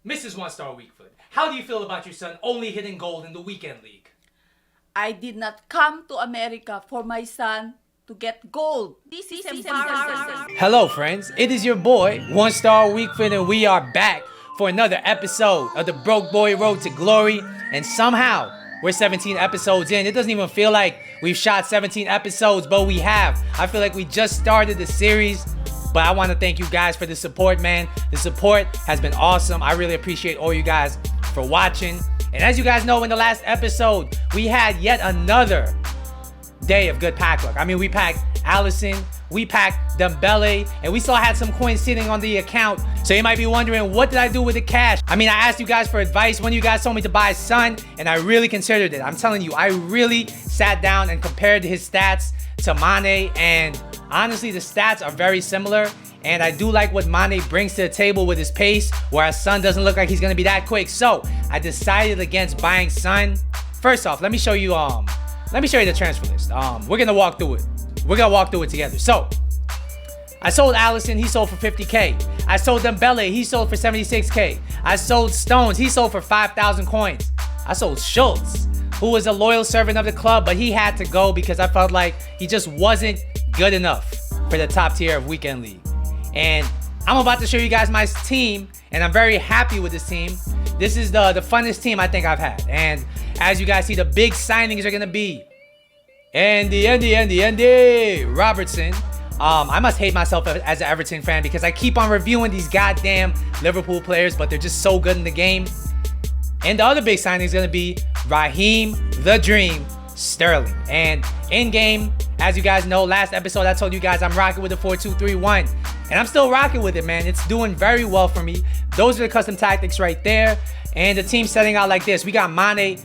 Mrs. One Star Weakfoot, how do you feel about your son only hitting gold in the weekend league? I did not come to America for my son to get gold. This is embarrassing. Hello friends, it is your boy, One Star Weakfoot, and we are back for another episode of the Broke Boy Road to Glory. And somehow, we're 17 episodes in. It doesn't even feel like we've shot 17 episodes, but we have. I feel like we just started the series. But I want to thank you guys for the support, man. The support has been awesome. I really appreciate all you guys for watching. And as you guys know, in the last episode, we had yet another day of good pack luck. I mean, we packed Allison, we packed Dembele, and we still had some coins sitting on the account. So you might be wondering, what did I do with the cash? I mean, I asked you guys for advice. One of you guys told me to buy Son, and I really considered it. I'm telling you, I really sat down and compared his stats to Mane, and honestly, the stats are very similar. And I do like what Mane brings to the table with his pace, whereas Son doesn't look like he's gonna be that quick. So I decided against buying Son. First off, let me show you the transfer list. We're gonna walk through it. We're gonna walk through it together. So I sold Allison, he sold for 50K. I sold Dembele, he sold for 76K. I sold Stones, he sold for 5,000 coins. I sold Schultz, who was a loyal servant of the club, but he had to go because I felt like he just wasn't good enough for the top tier of Weekend League. And I'm about to show you guys my team, and I'm very happy with this team. This is the funnest team I think I've had. And as you guys see, the big signings are gonna be Andy Robertson. I must hate myself as an Everton fan because I keep on reviewing these goddamn Liverpool players, but they're just so good in the game. And the other big signing is gonna be Raheem the Dream Sterling. And in game, as you guys know, last episode I told you guys I'm rocking with the 4-2-3-1. And I'm still rocking with it, man. It's doing very well for me. Those are the custom tactics right there. And the team's setting out like this. We got Mane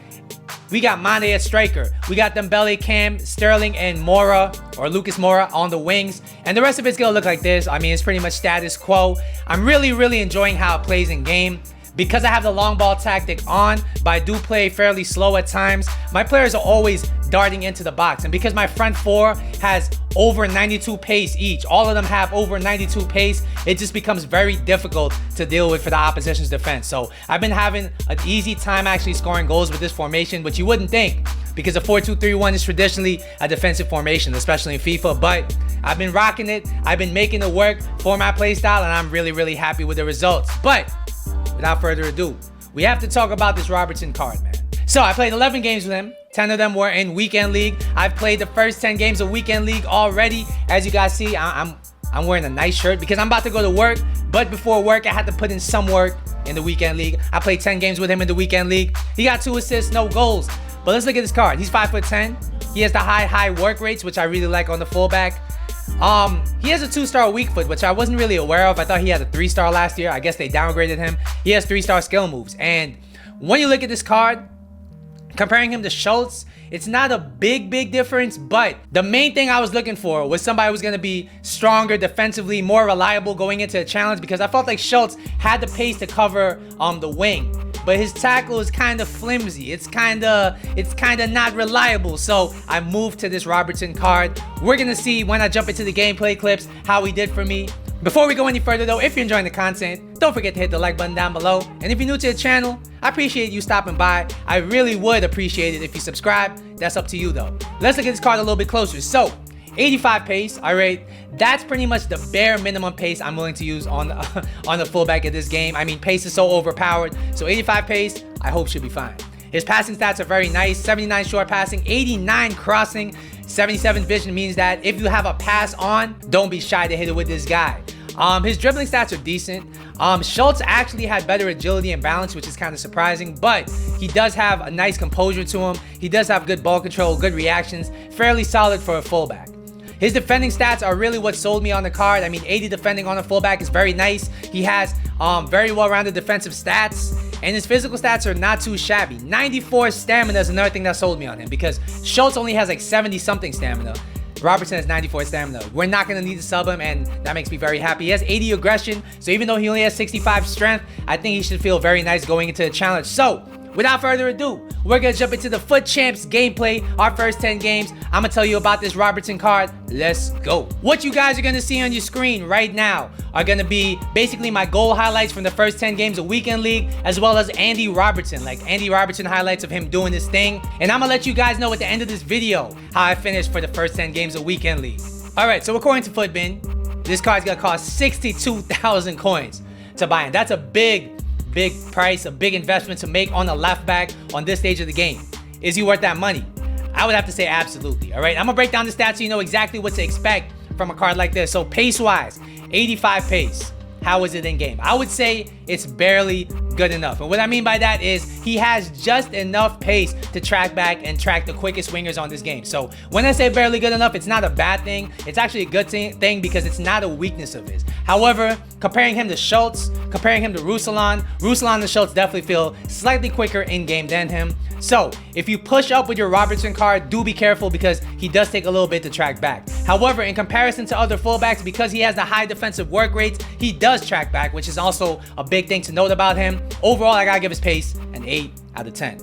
at striker. We got Dembele, Cam, Sterling, and Moura, or Lucas Moura, on the wings. And the rest of it's gonna look like this. I mean, it's pretty much status quo. I'm really enjoying how it plays in game. Because I have the long ball tactic on, but I do play fairly slow at times, my players are always darting into the box. And because my front four has over 92 pace each, all of them have over 92 pace, it just becomes very difficult to deal with for the opposition's defense. So I've been having an easy time actually scoring goals with this formation, which you wouldn't think, because the 4-2-3-1 is traditionally a defensive formation, especially in FIFA. But I've been rocking it, I've been making it work for my playstyle, and I'm really happy with the results. But without further ado, we have to talk about this Robertson card, man. So I played 11 games with him. 10 of them were in Weekend League. I've played the first 10 games of Weekend League already. As you guys see, I'm wearing a nice shirt because I'm about to go to work. But before work, I had to put in some work in the Weekend League. I played 10 games with him in the Weekend League. He got 2 assists, no goals. But let's look at this card. He's 5'10". He has the high work rates, which I really like on the fullback. He has a 2-star weak foot, which I wasn't really aware of. I thought he had a 3-star last year. I guess they downgraded him. He has 3-star skill moves. And when you look at this card, comparing him to Schultz, it's not a big difference, but the main thing I was looking for was somebody who was going to be stronger defensively, more reliable going into a challenge, because I felt like Schultz had the pace to cover the wing. But his tackle is kind of flimsy. It's kind of not reliable. So I moved to this Robertson card. We're gonna see when I jump into the gameplay clips how he did for me. Before we go any further though, if you're enjoying the content, don't forget to hit the like button down below. And if you're new to the channel, I appreciate you stopping by. I really would appreciate it if you subscribe. That's up to you though. Let's look at this card a little bit closer. So 85 pace, all right, that's pretty much the bare minimum pace I'm willing to use on the fullback of this game. I mean, pace is so overpowered, so 85 pace, I hope should be fine. His passing stats are very nice, 79 short passing, 89 crossing, 77 vision means that if you have a pass on, don't be shy to hit it with this guy. His dribbling stats are decent. Schultz actually had better agility and balance, which is kind of surprising, but he does have a nice composure to him. He does have good ball control, good reactions, fairly solid for a fullback. His defending stats are really what sold me on the card. I mean, 80 defending on a fullback is very nice. He has very well-rounded defensive stats, and his physical stats are not too shabby. 94 stamina is another thing that sold me on him, because Schultz only has like 70-something stamina. Robertson has 94 stamina. We're not going to need to sub him, and that makes me very happy. He has 80 aggression, so even though he only has 65 strength, I think he should feel very nice going into the challenge. So without further ado, we're gonna jump into the FUT Champs gameplay, our first 10 games. I'm gonna tell you about this Robertson card. Let's go. What you guys are gonna see on your screen right now are gonna be basically my goal highlights from the first 10 games of Weekend League, as well as Andy Robertson, like Andy Robertson highlights of him doing this thing. And I'm gonna let you guys know at the end of this video how I finished for the first 10 games of Weekend League. All right, so according to FUTBin, this card's gonna cost 62,000 coins to buy in. That's a big price, a big investment to make on a left back on this stage of the game. Is he worth that money? I would have to say absolutely. All right, I'm gonna break down the stats so you know exactly what to expect from a card like this. So pace wise, 85 pace. How is it in game? I would say it's barely good enough. And what I mean by that is he has just enough pace to track back and track the quickest wingers on this game. So when I say barely good enough, it's not a bad thing. It's actually a good thing because it's not a weakness of his. However, comparing him to Schultz, comparing him to Ruslan and Schultz definitely feel slightly quicker in game than him. So if you push up with your Robertson card, do be careful because he does take a little bit to track back. However, in comparison to other fullbacks, because he has the high defensive work rates, he does track back, which is also a big thing to note about him. Overall, I gotta give his pace an 8 out of 10.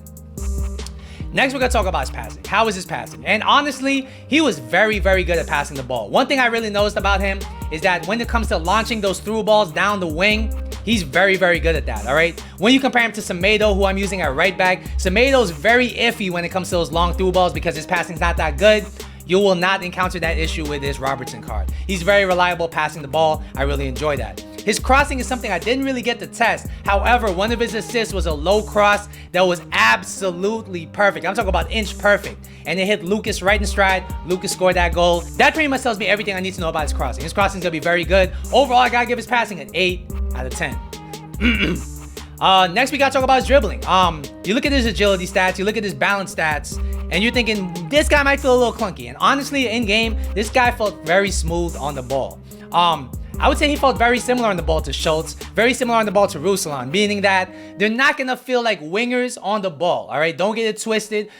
Next, we're gonna talk about his passing. How is his passing? And honestly, he was very good at passing the ball. One thing I really noticed about him is that when it comes to launching those through balls down the wing, he's very good at that, all right? When you compare him to Semedo, who I'm using at right back, Semedo's very iffy when it comes to those long through balls because his passing's not that good. You will not encounter that issue with this Robertson card. He's very reliable passing the ball. I really enjoy that. His crossing is something I didn't really get to test. However, one of his assists was a low cross that was absolutely perfect. I'm talking about inch perfect. And it hit Lucas right in stride. Lucas scored that goal. That pretty much tells me everything I need to know about his crossing. His crossing is going to be very good. Overall, I got to give his passing an 8 out of 10. Next, we got to talk about his dribbling. You look at his agility stats, you look at his balance stats, and you're thinking, this guy might feel a little clunky. And honestly, in game, this guy felt very smooth on the ball. I would say he felt very similar on the ball to Schultz, very similar on the ball to Ruslan, meaning that they're not going to feel like wingers on the ball, all right? Don't get it twisted.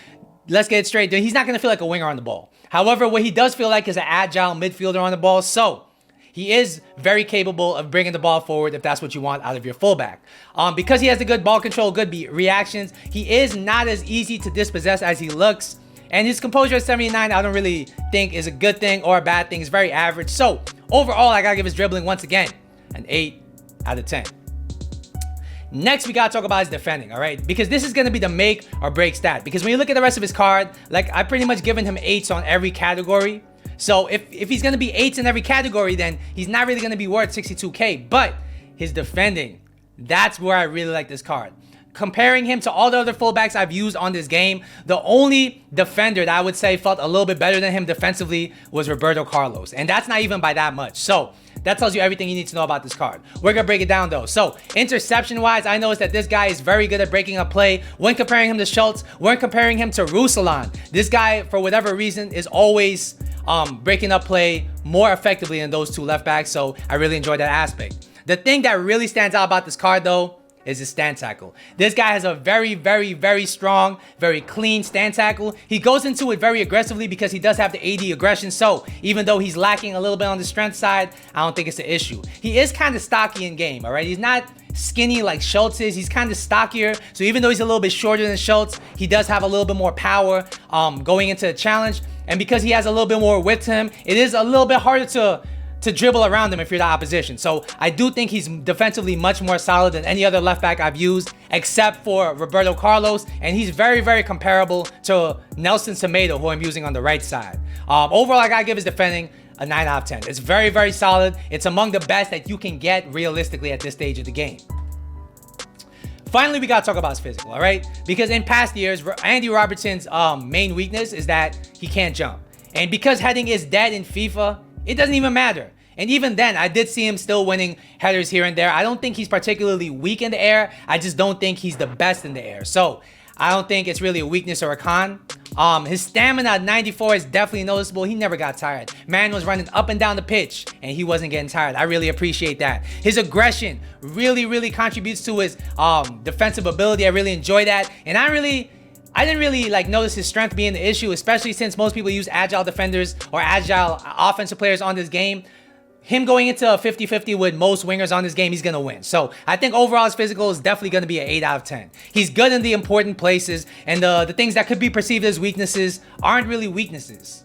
Let's get it straight. He's not going to feel like a winger on the ball. However, what he does feel like is an agile midfielder on the ball, so he is very capable of bringing the ball forward if that's what you want out of your fullback. Because he has the good ball control, good reactions, he is not as easy to dispossess as he looks. And his composure at 79, I don't really think is a good thing or a bad thing. It's very average. So overall, I gotta give his dribbling once again an 8 out of 10. Next, we gotta talk about his defending, all right? Because this is gonna be the make or break stat. Because when you look at the rest of his card, like I pretty much given him 8s on every category. So if he's gonna be 8s in every category, then he's not really gonna be worth 62K. But his defending, that's where I really like this card. Comparing him to all the other fullbacks I've used on this game, the only defender that I would say felt a little bit better than him defensively was Roberto Carlos. And that's not even by that much. So that tells you everything you need to know about this card. We're going to break it down though. So interception-wise, I noticed that this guy is very good at breaking up play. When comparing him to Schultz, when comparing him to Ruslan, this guy, for whatever reason, is always breaking up play more effectively than those two left backs. So I really enjoy that aspect. The thing that really stands out about this card though is his stand tackle. This guy has a very strong, very clean stand tackle. He goes into it very aggressively because he does have the AD aggression. So even though he's lacking a little bit on the strength side, I don't think it's an issue. He is kind of stocky in game, all right? He's not skinny like Schultz is. He's kind of stockier. So even though he's a little bit shorter than Schultz, he does have a little bit more power going into the challenge. And because he has a little bit more width to him, it is a little bit harder to dribble around him if you're the opposition. So I do think he's defensively much more solid than any other left back I've used except for Roberto Carlos, and he's very comparable to Nelson Semedo, who I'm using on the right side. Overall, I gotta give his defending a 9 out of 10. It's very solid. It's among the best that you can get realistically at this stage of the game. Finally, we gotta talk about his physical, all right? Because in past years, Andy Robertson's main weakness is that he can't jump. And because heading is dead in FIFA, it doesn't even matter. And even then, I did see him still winning headers here and there. I don't think he's particularly weak in the air. I just don't think he's the best in the air. So I don't think it's really a weakness or a con. His stamina at 94 is definitely noticeable. He never got tired. Man was running up and down the pitch and he wasn't getting tired. I really appreciate that. His aggression really contributes to his defensive ability. I really enjoy that. And I didn't really like notice his strength being the issue, especially since most people use agile defenders or agile offensive players on this game. him going into a 50-50 with most wingers on this game, he's going to win. So I think overall his physical is definitely going to be an 8 out of 10. He's good in the important places, and the things that could be perceived as weaknesses aren't really weaknesses.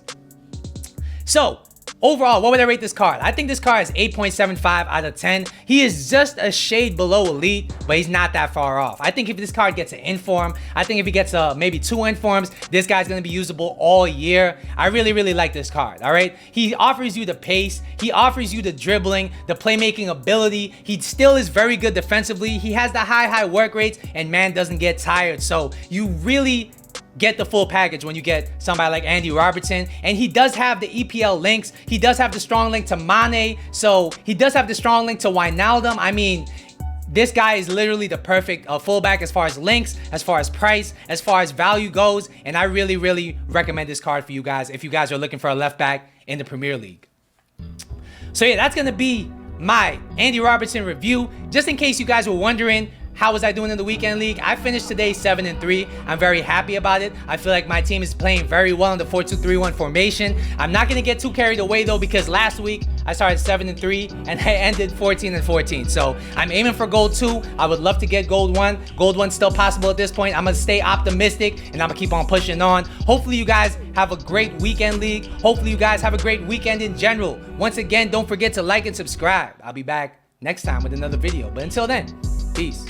So overall, what would I rate this card? I think this card is 8.75 out of 10. He is just a shade below elite, but he's not that far off. I think if this card gets an inform, I think if he gets maybe 2 informs, this guy's going to be usable all year. I really, really like this card, all right? He offers you the pace. He offers you the dribbling, the playmaking ability. He still is very good defensively. He has the high work rates, and man doesn't get tired. So you really get the full package when you get somebody like Andy Robertson. And he does have the EPL links. He does have the strong link to Mane. So he does have the strong link to Wijnaldum. I mean, this guy is literally the perfect fullback as far as links, as far as price, as far as value goes. And I really, really recommend this card for you guys if you guys are looking for a left back in the Premier League. So yeah, that's going to be my Andy Robertson review. Just in case you guys were wondering, how was I doing in the weekend league? I finished today 7-3. I'm very happy about it. I feel like my team is playing very well in the 4-2-3-1 formation. I'm not going to get too carried away though, because last week I started 7-3 and I ended 14-14. So I'm aiming for gold 2. I would love to get gold 1. Gold 1's still possible at this point. I'm going to stay optimistic and I'm going to keep on pushing on. Hopefully you guys have a great weekend league. Hopefully you guys have a great weekend in general. Once again, don't forget to like and subscribe. I'll be back next time with another video. But until then, peace.